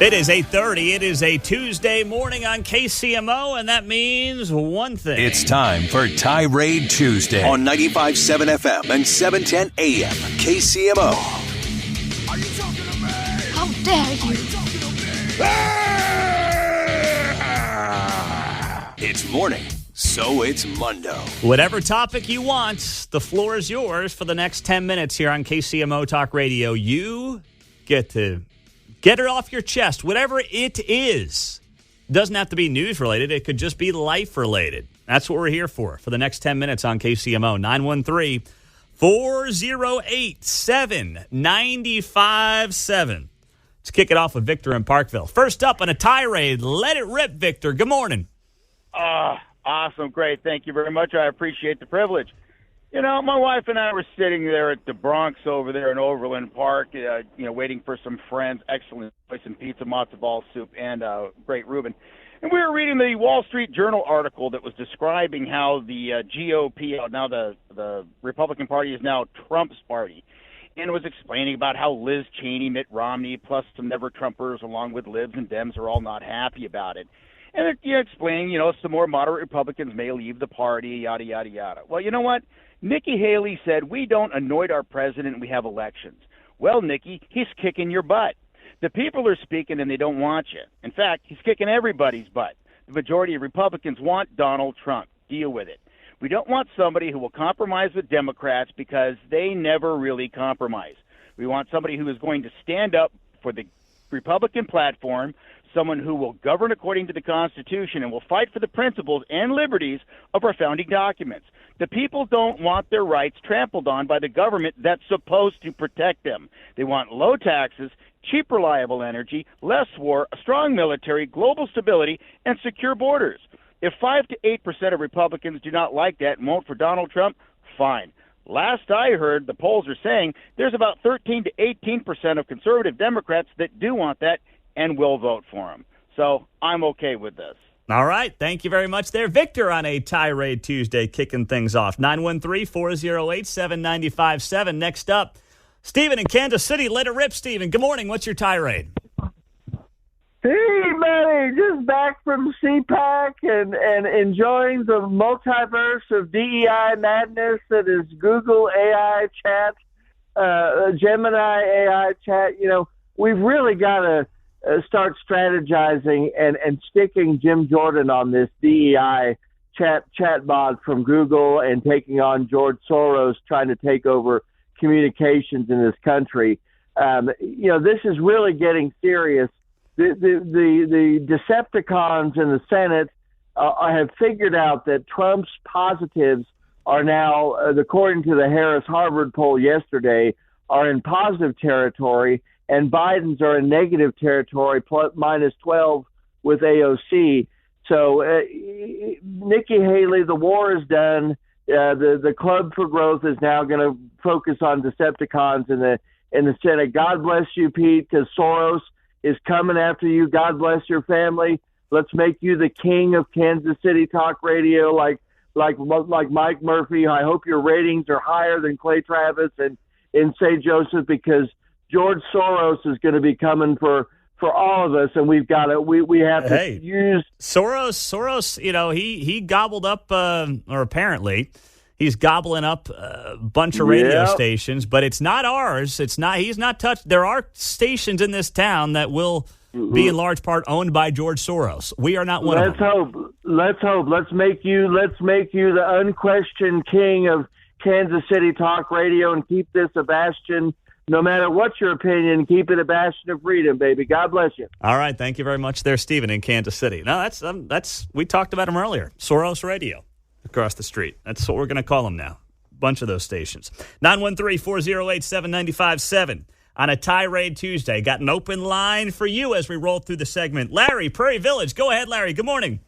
It is 8:30. It is a Tuesday morning on KCMO, and that means one thing. It's time for Tirade Tuesday on 95.7 FM and 710 AM. KCMO. Are you talking to me? How dare you? It's morning, so it's Mundo. Whatever topic you want, the floor is yours for the next 10 minutes here on KCMO Talk Radio. You get to get it off your chest, whatever it is. Doesn't have to be news related. It could just be life related. That's what we're here for the next 10 minutes on KCMO. 913-408-7957. Let's kick it off with Victor in Parkville. First up on a tirade, let it rip, Victor. Good morning. Awesome. Great. Thank you very much. I appreciate the privilege. You know, my wife and I were sitting there at the Bronx over there in Overland Park, waiting for some friends. Excellent place in pizza, matzo ball soup, and great Reuben. And we were reading the Wall Street Journal article that was describing how the GOP, now the Republican Party, is now Trump's party. And it was explaining about how Liz Cheney, Mitt Romney, plus some never-Trumpers, along with Libs and Dems, are all not happy about it. And they're explaining, some more moderate Republicans may leave the party, yada, yada, yada. Well, you know what? Nikki Haley said, we don't anoint our president, we have elections. Well, Nikki, he's kicking your butt. The people are speaking and they don't want you. In fact, he's kicking everybody's butt. The majority of Republicans want Donald Trump. Deal with it. We don't want somebody who will compromise with Democrats because they never really compromise. We want somebody who is going to stand up for the Republican platform, someone who will govern according to the Constitution and will fight for the principles and liberties of our founding documents. The people don't want their rights trampled on by the government that's supposed to protect them. They want low taxes, cheap, reliable energy, less war, a strong military, global stability, and secure borders. If 5 to 8% of Republicans do not like that and won't for Donald Trump, fine. Last I heard, the polls are saying there's about 13 to 18% of conservative Democrats that do want that and will vote for him. So I'm okay with this. All right. Thank you very much there. Victor on a Tirade Tuesday kicking things off. 913-408-7957. Next up, Stephen in Kansas City. Let it rip, Stephen. Good morning. What's your tirade? Hey, buddy. Just back from CPAC and enjoying the multiverse of DEI madness that is Google AI chat, Gemini AI chat. We've really got to start strategizing and sticking Jim Jordan on this DEI chatbot from Google and taking on George Soros trying to take over communications in this country. This is really getting serious. The Decepticons in the Senate have figured out that Trump's positives are now, according to the Harris-Harvard poll yesterday, are in positive territory, and Biden's are in negative territory, minus 12 with AOC. So, Nikki Haley, the war is done. The Club for Growth is now going to focus on Decepticons in the Senate. God bless you, Pete, because Soros is coming after you. God bless your family. Let's make you the king of Kansas City talk radio, like Mike Murphy. I hope your ratings are higher than Clay Travis and in St. Joseph, because George Soros is going to be coming for all of us, and we have to use Soros. He gobbled up, or apparently he's gobbling up a bunch of radio stations, but it's not ours. It's not. He's not touched. There are stations in this town that will be in large part owned by George Soros. We are not one of them. Let's hope. Let's make you the unquestioned king of Kansas City talk radio, and keep this a bastion. No matter what your opinion, keep it a bastion of freedom, baby. God bless you. All right. Thank you very much there, Stephen, in Kansas City. No, that's we talked about him earlier. Soros Radio across the street. That's what we're going to call him now. Bunch of those stations. 913-408-7957 on a Tirade Tuesday. Got an open line for you as we roll through the segment. Larry, Prairie Village. Go ahead, Larry. Good morning.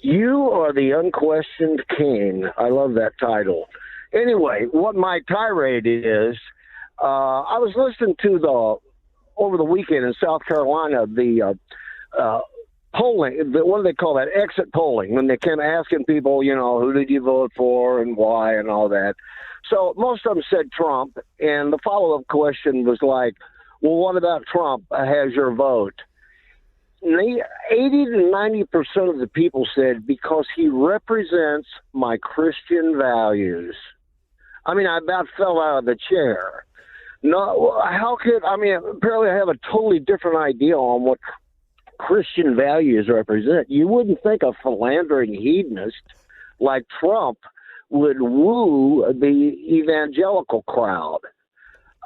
You are the unquestioned king. I love that title. Anyway, what my tirade is, I was listening to over the weekend in South Carolina, the polling, what do they call that? Exit polling, when they came asking people, who did you vote for and why and all that. So most of them said Trump, and the follow-up question was like, well, what about Trump has your vote? 80 to 90% of the people said because he represents my Christian values. I mean, I about fell out of the chair. No, apparently I have a totally different idea on what Christian values represent. You wouldn't think a philandering hedonist like Trump would woo the evangelical crowd.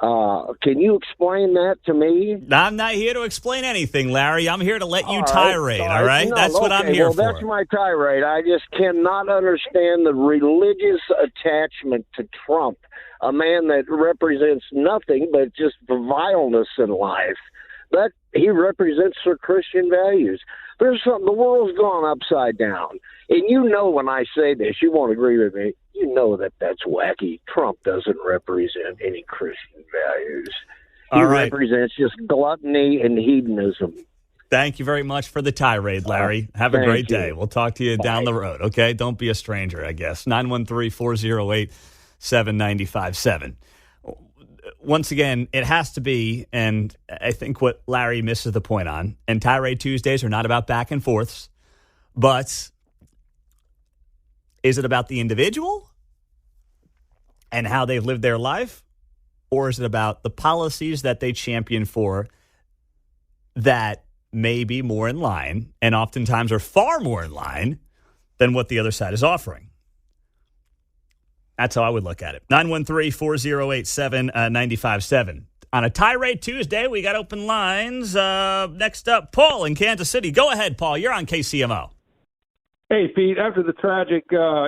Can you explain that to me? I'm not here to explain anything, Larry. I'm here to let you tirade, all right? No, that's what I'm here for. That's my tirade. I just cannot understand the religious attachment to Trump, a man that represents nothing but just the vileness in life. That he represents their Christian values. There's something, the world's gone upside down. And you know when I say this, you won't agree with me, you know that that's wacky. Trump doesn't represent any Christian values. He represents just gluttony and hedonism. Thank you very much for the tirade, Larry. Have a great day. We'll talk to you down the road, okay? Don't be a stranger, I guess. 913-408-7957. Once again, it has to be, and I think what Larry misses the point on, and Tirade Tuesdays are not about back and forths, but is it about the individual and how they've lived their life? Or is it about the policies that they champion for that may be more in line and oftentimes are far more in line than what the other side is offering? That's how I would look at it. 913-408-7957. On a Tirade Tuesday, we got open lines. Next up, Paul in Kansas City. Go ahead, Paul. You're on KCMO. Hey, Pete, after the tragic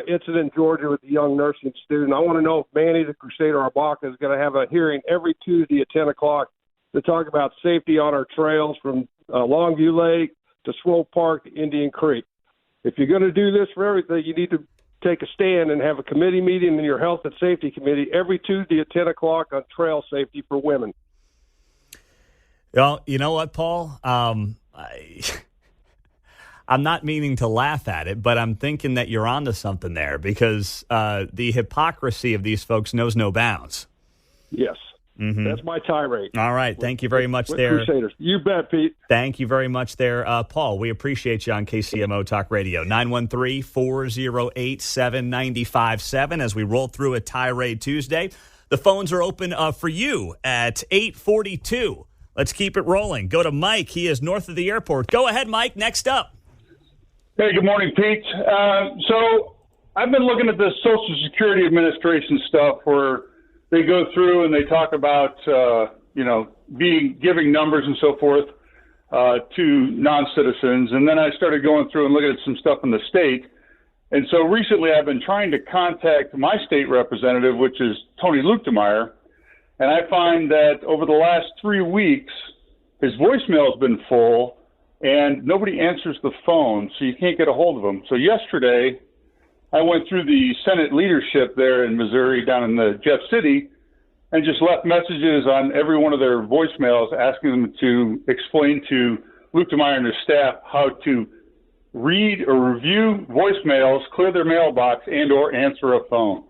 incident in Georgia with the young nursing student, I want to know if Manny the Crusader Arbaka is going to have a hearing every Tuesday at 10 o'clock to talk about safety on our trails from Longview Lake to Swope Park to Indian Creek. If you're going to do this for everything, you need to take a stand and have a committee meeting in your Health and Safety Committee every Tuesday at 10 o'clock on trail safety for women. Well, you know what, Paul? I'm not meaning to laugh at it, but I'm thinking that you're onto something there because the hypocrisy of these folks knows no bounds. Yes. Mm-hmm. That's my tirade. All right. Thank you very much there. Crusaders. You bet, Pete. Thank you very much there, Paul. We appreciate you on KCMO Talk Radio. 913-408-7957 as we roll through a Tirade Tuesday. The phones are open for you at 842. Let's keep it rolling. Go to Mike. He is north of the airport. Go ahead, Mike. Next up. Hey, good morning, Pete. So I've been looking at this Social Security Administration stuff where they go through and they talk about, giving numbers and so forth to non-citizens. And then I started going through and looking at some stuff in the state. And so recently I've been trying to contact my state representative, which is Tony Luchtenmeyer. And I find that over the last 3 weeks, his voicemail has been full and nobody answers the phone, so you can't get a hold of him. So yesterday, I went through the Senate leadership there in Missouri, down in the Jeff City, and just left messages on every one of their voicemails asking them to explain to Luchtenmeyer and his staff how to read or review voicemails, clear their mailbox, and or answer a phone.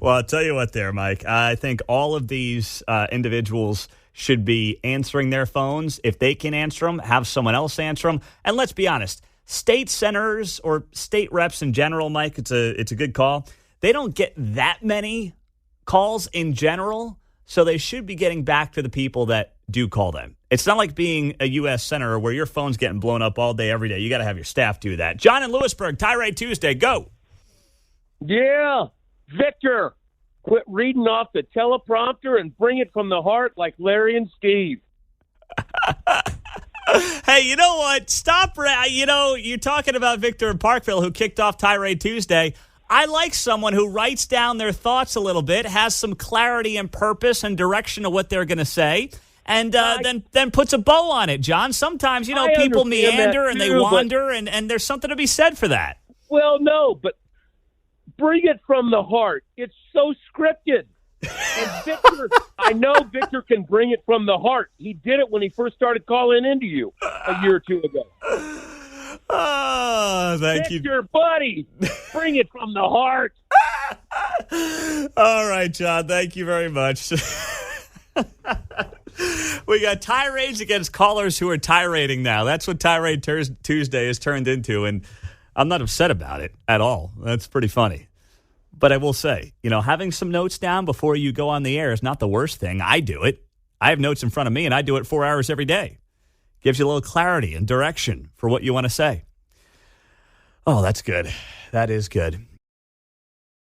Well, I'll tell you what there, Mike. I think all of these individuals should be answering their phones. If they can answer them, have someone else answer them. And let's be honest, state senators or state reps in general, Mike, it's a good call. They don't get that many calls in general, so they should be getting back to the people that do call them. It's not like being a U.S. senator where your phone's getting blown up all day, every day. You got to have your staff do that. John in Lewisburg, Tirade Tuesday, go. Yeah, Victor. Quit reading off the teleprompter and bring it from the heart like Larry and Steve. Hey, you know what? Stop. You're talking about Victor in Parkville who kicked off Tirade Tuesday. I like someone who writes down their thoughts a little bit, has some clarity and purpose and direction of what they're going to say, and then puts a bow on it, John. Sometimes, people meander and they wander, and there's something to be said for that. Well, no, but bring it from the heart. It's so scripted. And Victor, I know Victor can bring it from the heart. He did it when he first started calling into you a year or two ago. Oh, thank you. Victor, buddy, bring it from the heart. All right, John, thank you very much. We got tirades against callers who are tirading now. That's what Tirade Tuesday has turned into, and I'm not upset about it at all. That's pretty funny. But I will say, having some notes down before you go on the air is not the worst thing. I do it. I have notes in front of me, and I do it 4 hours every day. Gives you a little clarity and direction for what you want to say. Oh, that's good. That is good.